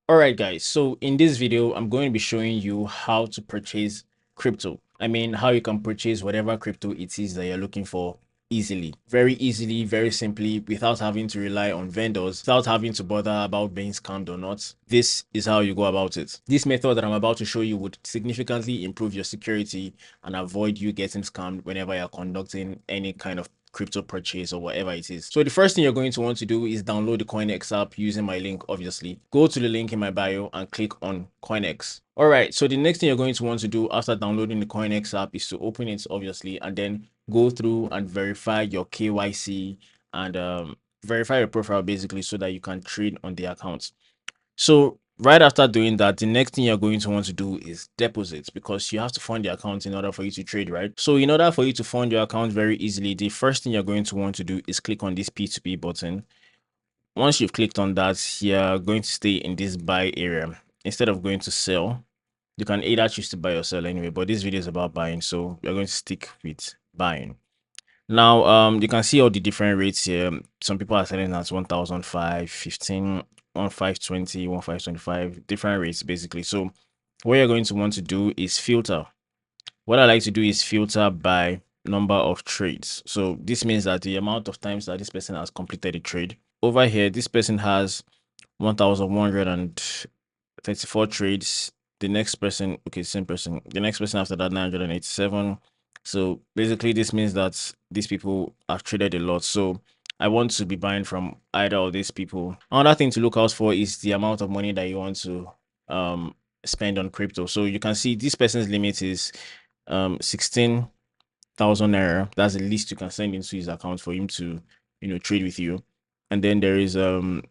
All right, guys. So in this video, I'm going to be showing you how to purchase crypto. I mean, how you can purchase whatever crypto it is that you're looking for very easily, very simply, without having to rely on vendors, without having to bother about being scammed or not. This is how you go about it. This method that I'm about to show you would significantly improve your security and avoid you getting scammed whenever you're conducting any kind of crypto purchase or whatever it is. So the first thing you're going to want to do is download the CoinX app using my link, obviously. Go to the link in my bio and click on CoinX. All right, so the next thing you're going to want to do after downloading the CoinX app is to open it, obviously, and then go through and verify your KYC and verify your profile basically so that you can trade on the account. So right after doing that, the next thing you're going to want to do is deposits, because you have to fund the account in order for you to trade, right? So in order for you to fund your account very easily, the first thing you're going to want to do is click on this P2P button. Once you've clicked on that, you're going to stay in this buy area. Instead of going to sell, you can either choose to buy or sell anyway, but this video is about buying, so we're going to stick with buying. Now, you can see all the different rates here. Some people are selling at 1,005, 15, 1,520, 1,525, different rates basically. So what you're going to want to do is filter. What I like to do is filter by number of trades. So this means that the amount of times that this person has completed a trade. Over here, this person has 1,134 trades. The next person, okay, same person. The next person after that, 987. So basically, this means that these people have traded a lot. So I want to be buying from either of these people. Another thing to look out for is the amount of money that you want to spend on crypto. So you can see this person's limit is 16,000 naira. That's the least you can send into his account for him to, trade with you. And then there is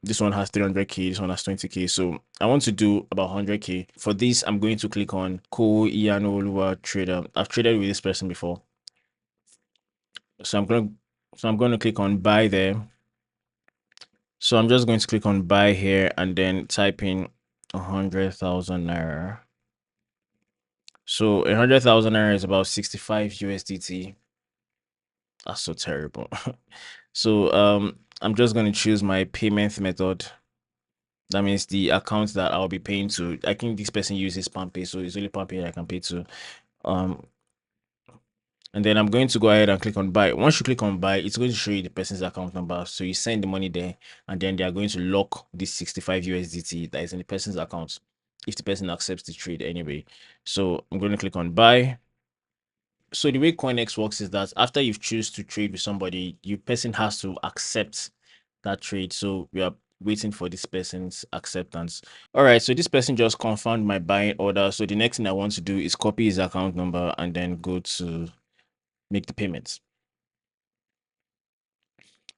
this one has 300k, this one has 20k. So I want to do about 100k. For this, I'm going to click on Ko Trader. I've traded with this person before. So I'm going to click on buy there. So I'm just going to click on buy here and then type in 100,000 naira. So 100,000 naira is about 65 USDT. That's so terrible. So I'm just going to choose my payment method. That means the account that I'll be paying to. I think this person uses PalmPay, so it's only PalmPay I can pay to. And then I'm going to go ahead and click on buy. Once you click on buy, it's going to show you the person's account number. So you send the money there, and then they are going to lock this 65 USDT that is in the person's account if the person accepts the trade anyway. So I'm going to click on buy. So the way CoinX works is that after you've choose to trade with somebody, your person has to accept that trade. So we are waiting for this person's acceptance. All right, so this person just confirmed my buying order. So the next thing I want to do is copy his account number and then go to make the payments.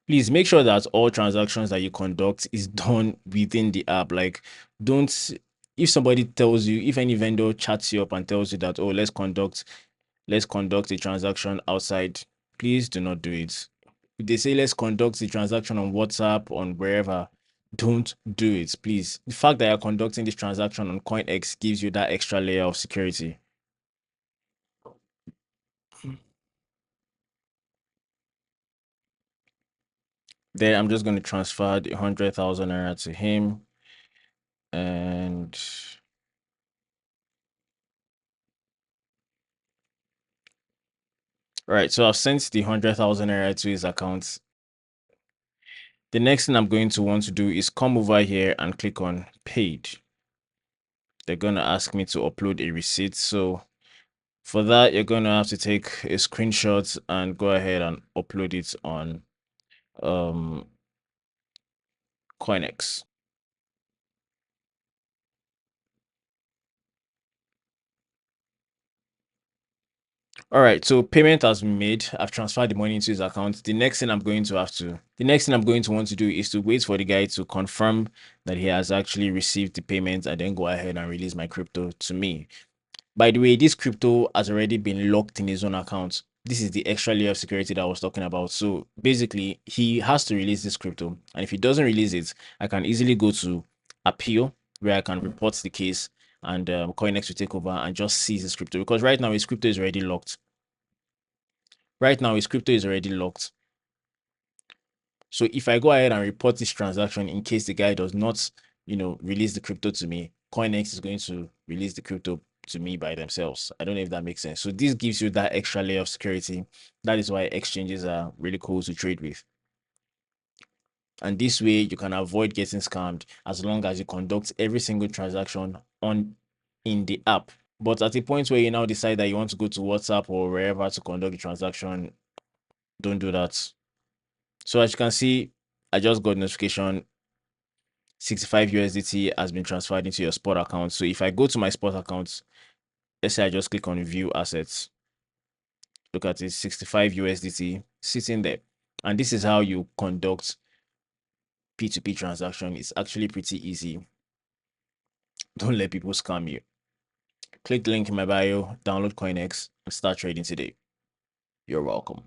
Please make sure that all transactions that you conduct is done within the app. Like, don't, if somebody tells you, if any vendor chats you up and tells you that, oh, let's conduct a transaction outside, please do not do it. If they say let's conduct the transaction on WhatsApp, on wherever, don't do it, please. The fact that you're conducting this transaction on CoinX gives you that extra layer of security. Then I'm just going to transfer the 100,000 naira to him. And right, so I've sent the 100,000 naira to his account. The next thing I'm going to want to do is come over here and click on paid. They're going to ask me to upload a receipt. So for that, you're going to have to take a screenshot and go ahead and upload it on CoinX. All right, so payment has been made. I've transferred the money into his account. The next thing I'm going to want to do is to wait for the guy to confirm that he has actually received the payment and then go ahead and release my crypto to me. By the way, this crypto has already been locked in his own account. This is the extra layer of security that I was talking about. So basically, he has to release this crypto. And if he doesn't release it, I can easily go to appeal, where I can report the case, and CoinX will take over and just seize his crypto. Because right now, his crypto is already locked. So if I go ahead and report this transaction in case the guy does not release the crypto to me, CoinX is going to release the crypto to me by themselves. I don't know if that makes sense. So this gives you that extra layer of security. That is why exchanges are really cool to trade with. And this way you can avoid getting scammed as long as you conduct every single transaction in the app. But at a point where you now decide that you want to go to WhatsApp or wherever to conduct the transaction, don't do that. So as you can see, I just got notification 65 USDT has been transferred into your spot account. So if I go to my spot account, let's say I just click on view assets, look at it, 65 USDT sitting there. And this is how you conduct P2P transaction. It's actually pretty easy. Don't let people scam you. Click the link in my bio, download CoinX, and start trading today. You're welcome.